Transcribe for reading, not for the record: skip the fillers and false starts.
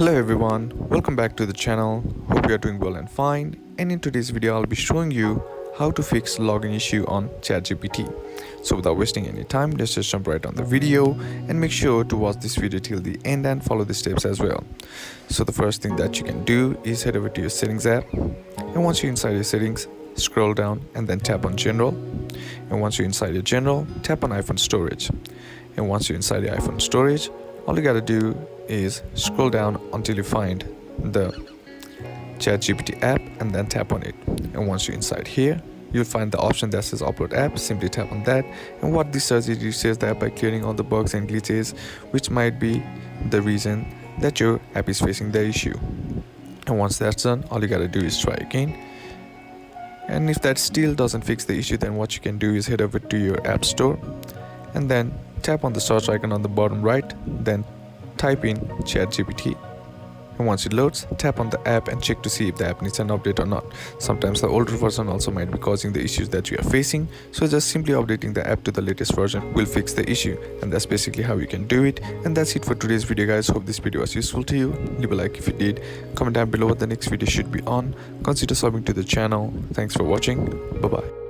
Hello everyone, welcome back to the channel. Hope you are doing well and fine. And in today's video I'll be showing you how to fix login issue on ChatGPT. So without wasting any time, let's just jump right on the video and make sure to watch this video till the end and follow the steps as well. So the first thing that you can do is head over to your settings app, and once you're inside your settings, scroll down and then tap on general. And once you're inside your general, tap on iPhone storage. And once you're inside the iPhone storage, all you gotta do is scroll down until you find the ChatGPT app and then tap on it. And once you're inside here, you'll find the option that says upload app. Simply tap on that, and what this does is it says the app by clearing all the bugs and glitches which might be the reason that your app is facing the issue. And once that's done, all you gotta do is try again. And if that still doesn't fix the issue, then what you can do is head over to your app store and then tap on the search icon on the bottom right, then type in ChatGPT. And once it loads, tap on the app and check to see if the app needs an update or not. Sometimes the older version also might be causing the issues that you are facing, so just simply updating the app to the latest version will fix the issue. And that's basically how you can do it. And that's it for today's video, guys. Hope this video was useful to you. Leave a like if you did, comment down below what the next video should be on, consider subbing to the channel. Thanks for watching. Bye bye.